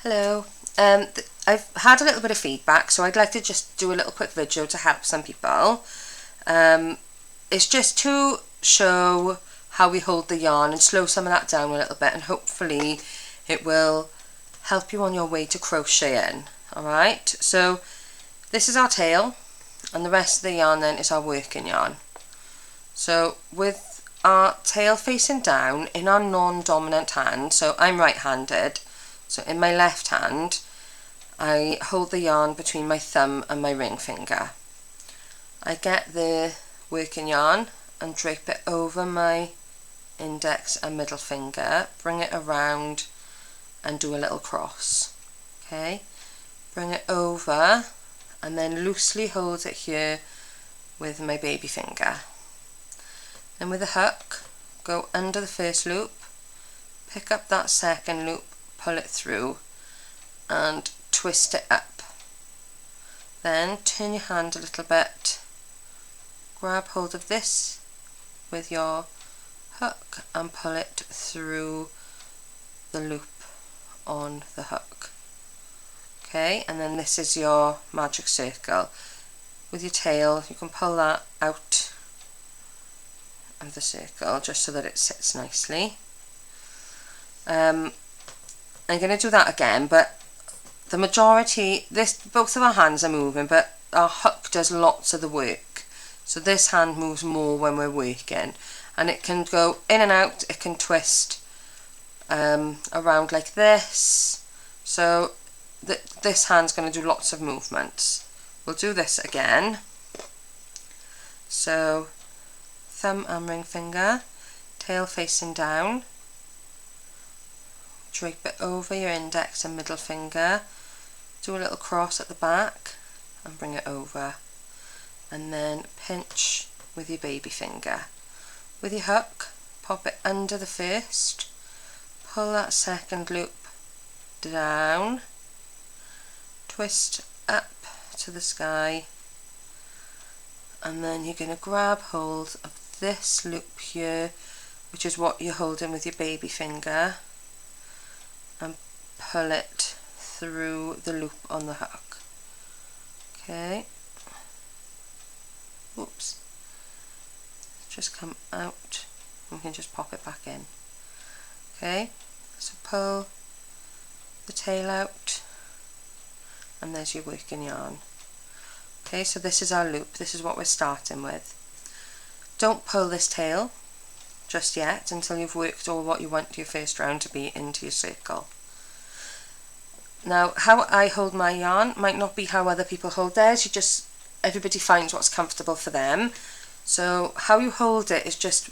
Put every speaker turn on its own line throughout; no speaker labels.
Hello. I've had a little bit of feedback, so I'd like to just do a little quick video to help some people. It's just to show how we hold the yarn and slow some of that down a little bit, and hopefully it will help you on your way to crocheting. Alright, so this is our tail, and the rest of the yarn then is our working yarn. So with our tail facing down in our non-dominant hand, so I'm right-handed, so in my left hand I hold the yarn between my thumb and my ring finger. I get the working yarn and drape it over my index and middle finger, bring it around and do a little cross. Okay, bring it over and then loosely hold it here with my baby finger. Then with a hook, go under the first loop, pick up that second loop, pull it through and twist it up. Then turn your hand a little bit, grab hold of this with your hook and pull it through the loop on the hook. Okay, and then this is your magic circle. With your tail you can pull that out of the circle just so that it sits nicely. I'm going to do that again, but the majority, both of our hands are moving, but our hook does lots of the work. So this hand moves more when we're working, and it can go in and out, it can twist around like this. So this hand's going to do lots of movements. We'll do this again. So thumb and ring finger, tail facing down, drape it over your index and middle finger, do a little cross at the back and bring it over, and then pinch with your baby finger. With your hook, pop it under the first, pull that second loop down, twist up to the sky, and then you're going to grab hold of this loop here, which is what you're holding with your baby finger, and pull it through the loop on the hook. Okay, oops, just come out, and we can just pop it back in. Okay, so pull the tail out, and there's your working yarn. Okay, so this is our loop, this is what we're starting with. Don't pull this tail just yet until you've worked all what you want your first round to be into your circle. Now, how I hold my yarn might not be how other people hold theirs. Everybody finds what's comfortable for them. So how you hold it is just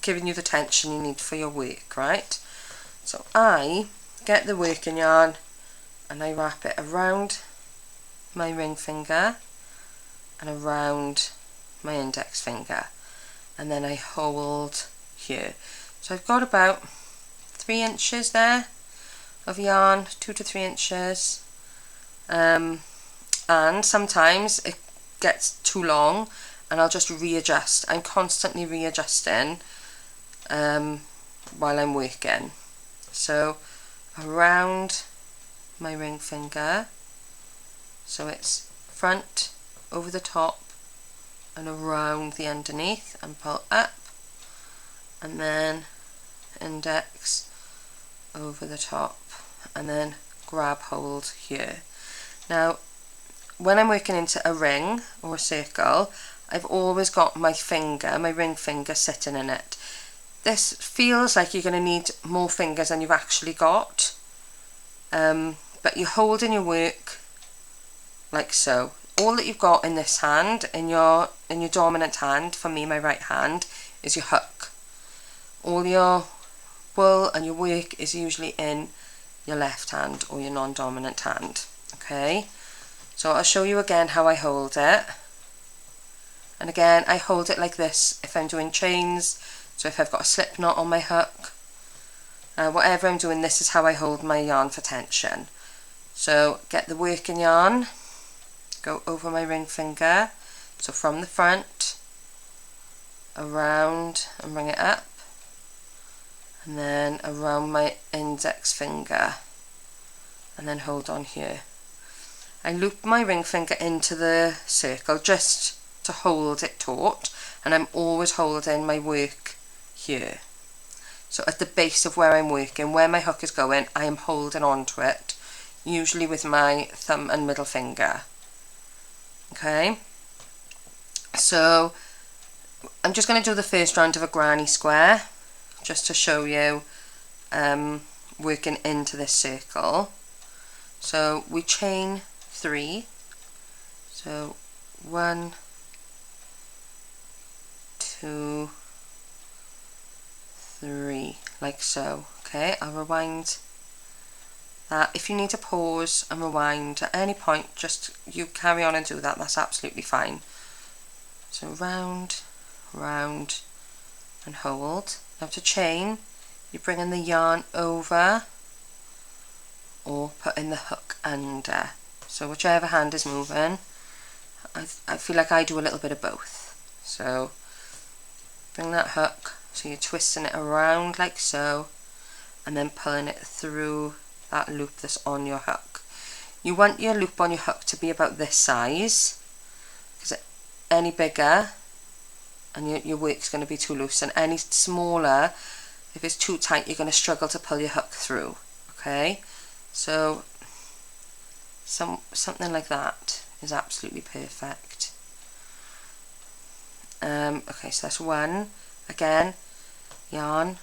giving you the tension you need for your work, right? So I get the working yarn and I wrap it around my ring finger and around my index finger, and then I hold here. So I've got about 3 inches there of yarn, 2 to 3 inches, and sometimes it gets too long and I'll just readjust. I'm constantly readjusting while I'm working. So around my ring finger, so it's front over the top and around the underneath, and pull up, and then index over the top, and then grab hold here. Now when I'm working into a ring or a circle, I've always got my finger, my ring finger, sitting in it. This feels like you're going to need more fingers than you've actually got, but you're holding your work like so. All that you've got in this hand, in your dominant hand, for me my right hand, is your hook. All your wool and your work is usually in your left hand or your non-dominant hand. Okay, so I'll show you again how I hold it. And again, I hold it like this if I'm doing chains, so if I've got a slip knot on my hook, whatever I'm doing, this is how I hold my yarn for tension. So get the working yarn, go over my ring finger, so from the front, around and bring it up, and then around my index finger, and then hold on here. I loop my ring finger into the circle just to hold it taut, and I'm always holding my work here. So at the base of where I'm working, where my hook is going, I am holding on to it, usually with my thumb and middle finger. Okay, so I'm just going to do the first round of a granny square just to show you working into this circle. So we chain 3, so 1, 2, 3, like so. Okay, I'll rewind that. If you need to pause and rewind at any point, just you carry on and do that, that's absolutely fine. So round, round and hold. Now to chain, you're bringing the yarn over or putting the hook under. So whichever hand is moving, I feel like I do a little bit of both. So bring that hook, so you're twisting it around like so, and then pulling it through that loop that's on your hook. You want your loop on your hook to be about this size, because any bigger and your work's going to be too loose, and any smaller, if it's too tight, you're going to struggle to pull your hook through. Okay, so something like that is absolutely perfect. Okay, so that's 1. Again, yarn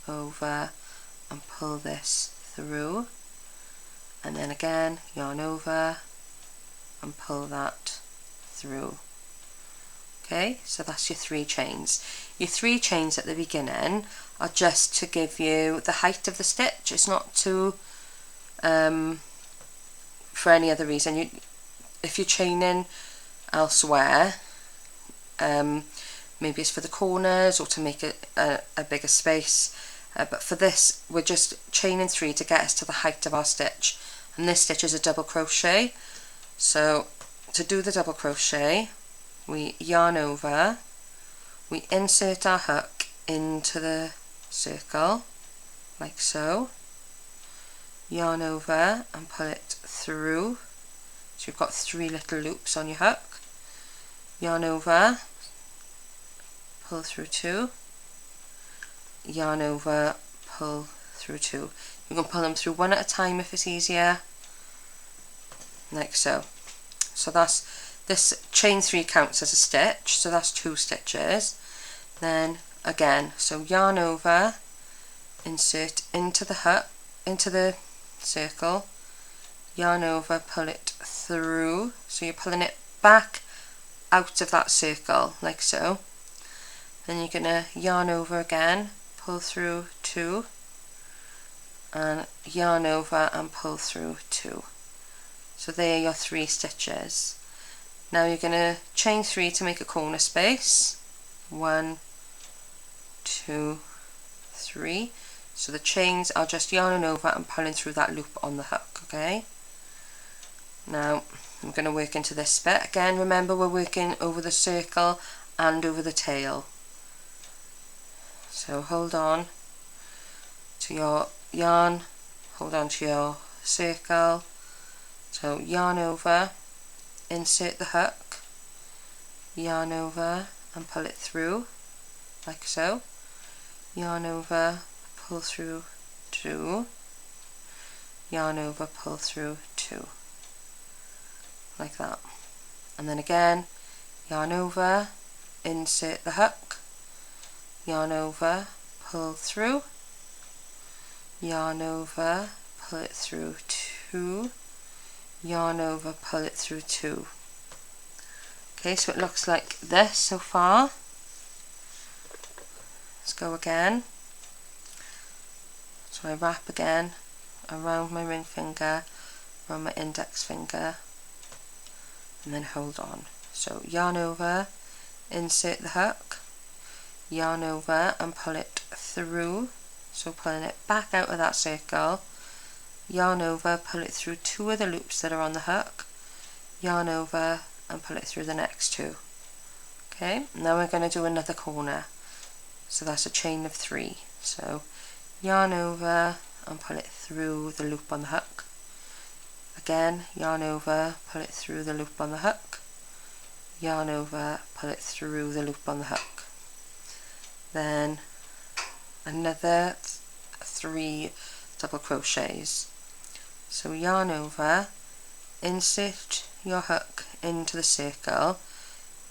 over and pull this through, and then again yarn over and pull that through. Okay, so that's your 3 chains. Your 3 chains at the beginning are just to give you the height of the stitch. It's not to for any other reason. If you're chaining elsewhere, maybe it's for the corners or to make it a bigger space, but for this we're just chaining 3 to get us to the height of our stitch, and this stitch is a double crochet. So to do the double crochet, we yarn over, we insert our hook into the circle like so, yarn over and pull it through, so you've got 3 little loops on your hook, yarn over, pull through 2, yarn over, pull through 2. You can pull them through one at a time if it's easier, like so. So that's this chain 3 counts as a stitch, so that's 2 stitches. Then again, so yarn over, insert into the hook, into the circle, yarn over, pull it through, so you're pulling it back out of that circle like so. Then you're gonna yarn over again, pull through 2, and yarn over and pull through 2. So there are your 3 stitches. Now you're going to chain 3 to make a corner space. 1, 2, 3. So the chains are just yarning over and pulling through that loop on the hook, okay? Now I'm going to work into this bit. Again, remember we're working over the circle and over the tail. So hold on to your yarn, hold on to your circle. So yarn over, insert the hook, yarn over and pull it through like so, yarn over, pull through 2, yarn over, pull through 2, like that. And then again, yarn over, insert the hook, yarn over, pull through, yarn over, pull it through 2, yarn over, pull it through 2. Okay, so it looks like this so far. Let's go again. So I wrap again around my ring finger, around my index finger, and then hold on. So yarn over, insert the hook, yarn over and pull it through, so pulling it back out of that circle, yarn over, pull it through 2 of the loops that are on the hook, yarn over and pull it through the next 2. Okay, now we're going to do another corner, so that's a chain of 3. So yarn over and pull it through the loop on the hook. Again, yarn over, pull it through the loop on the hook, yarn over, pull it through the loop on the hook. Then another 3 double crochets. So yarn over, insert your hook into the circle,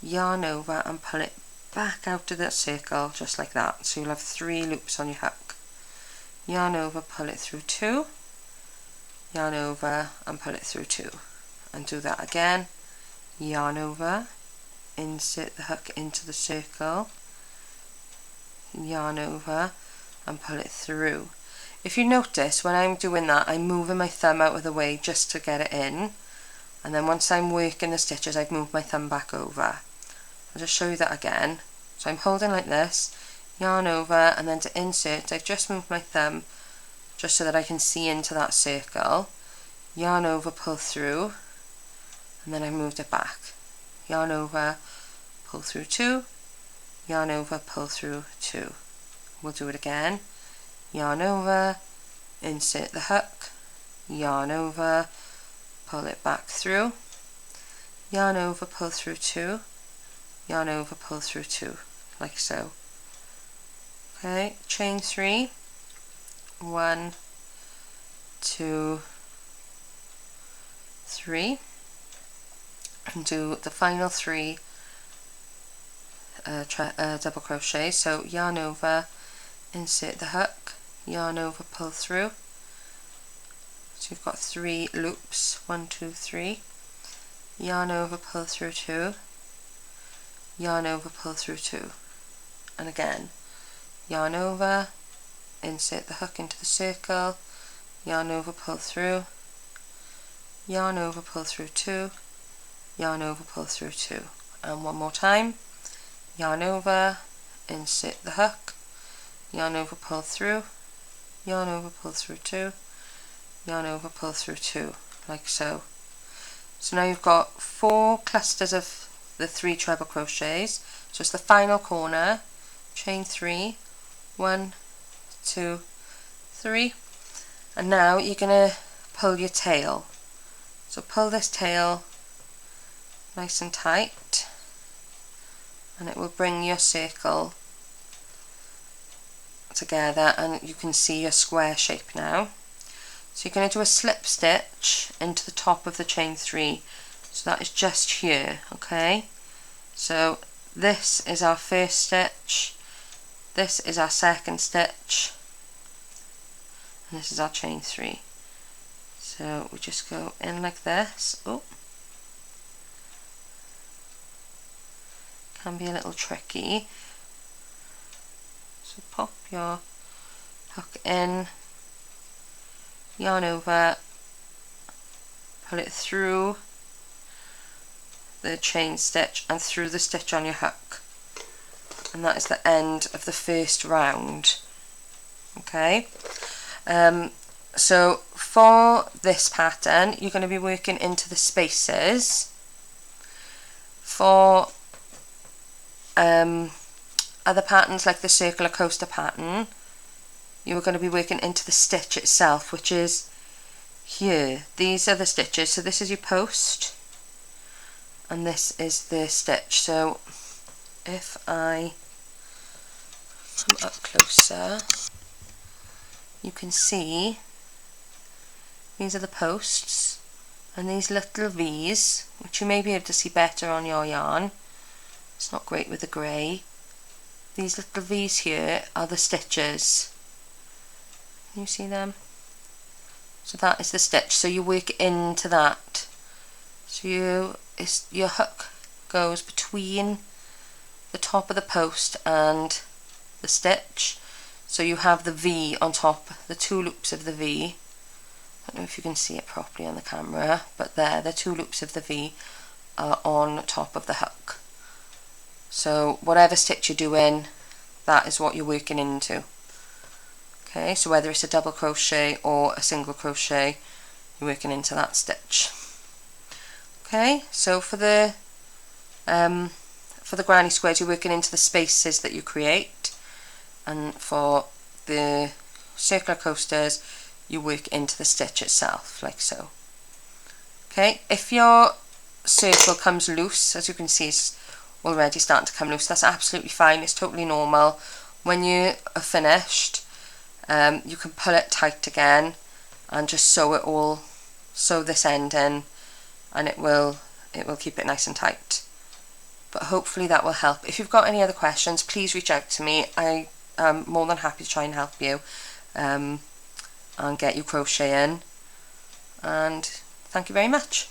yarn over and pull it back out of that circle just like that. So you'll have 3 loops on your hook. Yarn over, pull it through 2, yarn over and pull it through 2, and do that again. Yarn over, insert the hook into the circle, yarn over and pull it through. If you notice, when I'm doing that, I'm moving my thumb out of the way just to get it in, and then once I'm working the stitches, I've moved my thumb back over. I'll just show you that again. So I'm holding like this, yarn over, and then to insert, I've just moved my thumb just so that I can see into that circle, yarn over, pull through, and then I moved it back. Yarn over, pull through 2, yarn over, pull through 2. We'll do it again. Yarn over, insert the hook, yarn over, pull it back through, yarn over, pull through 2, yarn over, pull through 2, like so. Okay, chain 3, 1, 2, 3, and do the final 3 double crochet. So yarn over, insert the hook, yarn over, pull through. So you've got 3 loops, 1, 2, 3, yarn over, pull through 2, yarn over, pull through 2, and again, yarn over, insert the hook into the circle, yarn over, pull through, yarn over, pull through 2, yarn over, pull through 2, and one more time, yarn over, insert the hook, yarn over, pull through, yarn over, pull through 2, yarn over, pull through 2, like so. So now you've got 4 clusters of the 3 treble crochets, so it's the final corner, chain 3, 1, 2, 3, and now you're going to pull your tail. So pull this tail nice and tight, and it will bring your circle together, and you can see your square shape now. So you're going to do a slip stitch into the top of the chain 3, so that is just here, okay? So this is our first stitch, this is our second stitch, and this is our chain 3. So we just go in like this. Oh, can be a little tricky. So pop your hook in, yarn over, pull it through the chain stitch and through the stitch on your hook, and that is the end of the first round. Okay, so for this pattern you're going to be working into the spaces. For other patterns like the circular coaster pattern, you are going to be working into the stitch itself, which is here. These are the stitches, so this is your post and this is the stitch. So if I come up closer, you can see these are the posts, and these little V's, which you may be able to see better on your yarn, it's not great with the grey, these little V's here are the stitches. Can you see them? So that is the stitch, so you work into that. So your hook goes between the top of the post and the stitch, so you have the V on top, the 2 loops of the V. I don't know if you can see it properly on the camera, but there, the 2 loops of the V are on top of the hook. So whatever stitch you're doing, that is what you're working into. Okay, so whether it's a double crochet or a single crochet, you're working into that stitch. Okay, so for the granny squares, you're working into the spaces that you create, and for the circular coasters, you work into the stitch itself, like so. Okay, if your circle comes loose, as you can see it's already starting to come loose, that's absolutely fine, it's totally normal. When you are finished, you can pull it tight again and just sew this end in, and it will keep it nice and tight. But hopefully that will help. If you've got any other questions, please reach out to me. I am more than happy to try and help you and get you crocheting. And thank you very much.